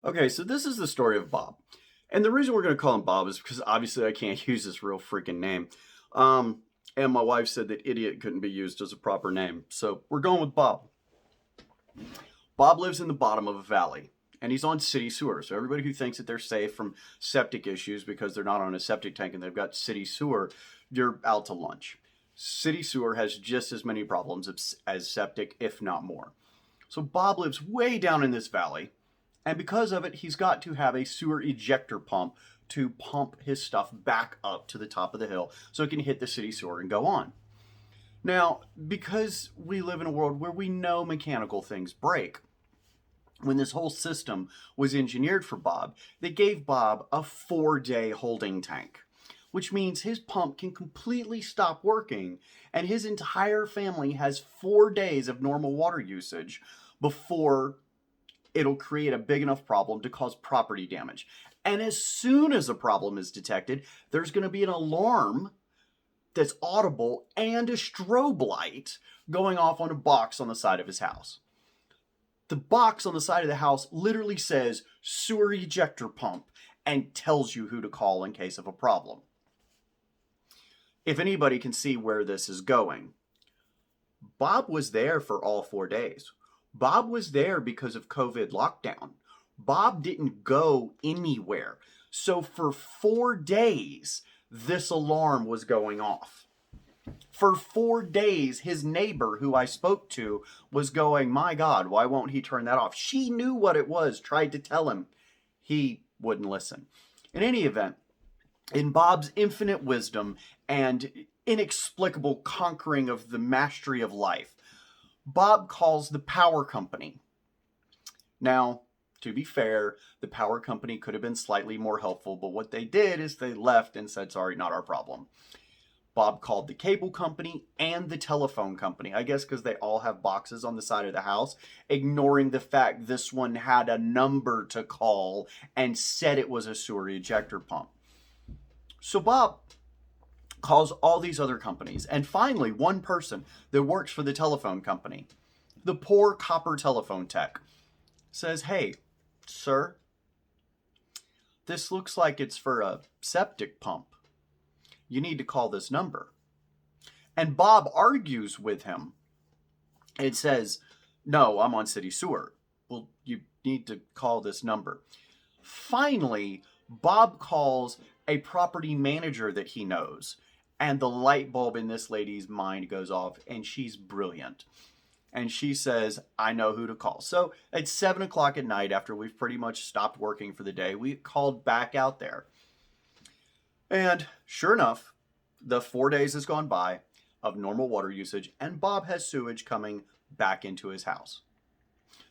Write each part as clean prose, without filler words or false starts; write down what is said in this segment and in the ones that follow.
Okay, so this is the story of Bob. And the reason we're going to call him Bob is because obviously I can't use his real freaking name. And my wife said that idiot couldn't be used as a proper name. So we're going with Bob. Bob lives in the bottom of a valley and he's on city sewer. So everybody who thinks that they're safe from septic issues because they're not on a septic tank and they've got city sewer, you're out to lunch. City sewer has just as many problems as septic, if not more. So Bob lives way down in this valley, and because of it, he's got to have a sewer ejector pump to pump his stuff back up to the top of the hill so it can hit the city sewer and go on. Now, because we live in a world where we know mechanical things break, when this whole system was engineered for Bob, they gave Bob a 4-day holding tank, which means his pump can completely stop working and his entire family has 4 days of normal water usage before it'll create a big enough problem to cause property damage. And as soon as a problem is detected, there's going to be an alarm that's audible and a strobe light going off on a box on the side of his house. The box on the side of the house literally says sewer ejector pump and tells you who to call in case of a problem. If anybody can see where this is going, Bob was there for all 4 days. Bob was there because of COVID lockdown. Bob didn't go anywhere. So for 4 days, this alarm was going off. For 4 days, his neighbor who I spoke to was going, my God, why won't he turn that off? She knew what it was, tried to tell him. He wouldn't listen. In any event, in Bob's infinite wisdom and inexplicable conquering of the mastery of life, Bob calls the power company. Now, to be fair, the power company could have been slightly more helpful, but what they did is they left and said, sorry, not our problem. Bob called the cable company and the telephone company, I guess because they all have boxes on the side of the house, ignoring the fact this one had a number to call and said it was a sewer ejector pump. So Bob calls all these other companies, and finally, one person that works for the telephone company, the poor copper telephone tech, says, hey, sir, this looks like it's for a septic pump. You need to call this number. And Bob argues with him and says, no, I'm on city sewer. Well, you need to call this number. Finally, Bob calls a property manager that he knows, and the light bulb in this lady's mind goes off, and she's brilliant. And she says, I know who to call. So at 7 o'clock at night, after we've pretty much stopped working for the day, we called back out there. And sure enough, the 4 days has gone by of normal water usage, and Bob has sewage coming back into his house.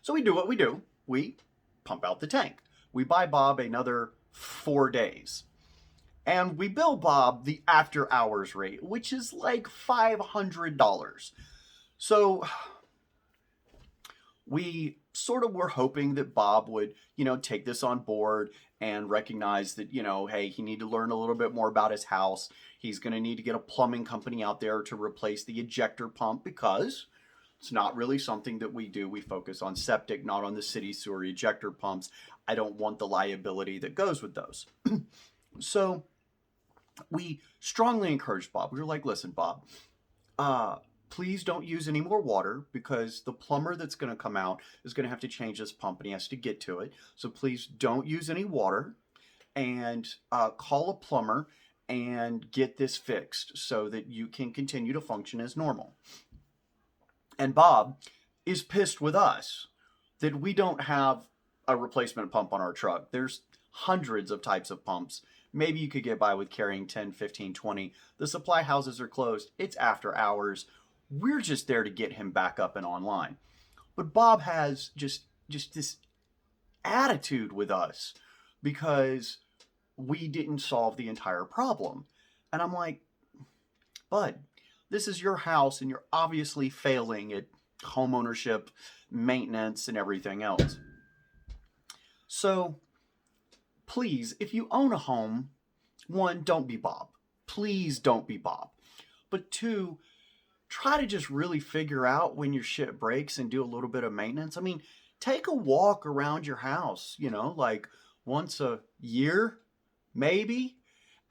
So we do what we do. We pump out the tank. We buy Bob another 4 days. And we bill Bob the after hours rate, which is like $500. So we sort of were hoping that Bob would, take this on board and recognize that, hey, he need to learn a little bit more about his house. He's going to need to get a plumbing company out there to replace the ejector pump because it's not really something that we do. We focus on septic, not on the city sewer ejector pumps. I don't want the liability that goes with those. So we strongly encouraged Bob. We were like, listen, Bob, please don't use any more water because the plumber that's going to come out is going to have to change this pump and he has to get to it. So please don't use any water and call a plumber and get this fixed so that you can continue to function as normal. And Bob is pissed with us that we don't have a replacement pump on our truck. There's hundreds of types of pumps. Maybe you could get by with carrying 10, 15, 20. The supply houses are closed. It's after hours. We're just there to get him back up and online. But Bob has just this attitude with us because we didn't solve the entire problem. And I'm like, bud, this is your house and you're obviously failing at home ownership, maintenance, and everything else. So please, if you own a home, one, don't be Bob. Please don't be Bob. But two, try to just really figure out when your shit breaks and do a little bit of maintenance. I mean, take a walk around your house, you know, like once a year, maybe,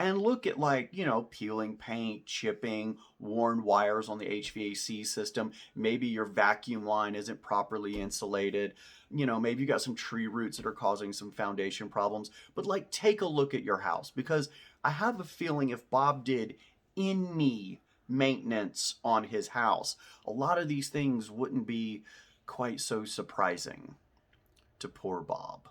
and look at, like, you know, peeling paint, chipping, worn wires on the HVAC system. Maybe your vacuum line isn't properly insulated. You know, maybe you got some tree roots that are causing some foundation problems. But like, take a look at your house, because I have a feeling if Bob did any maintenance on his house, a lot of these things wouldn't be quite so surprising to poor Bob.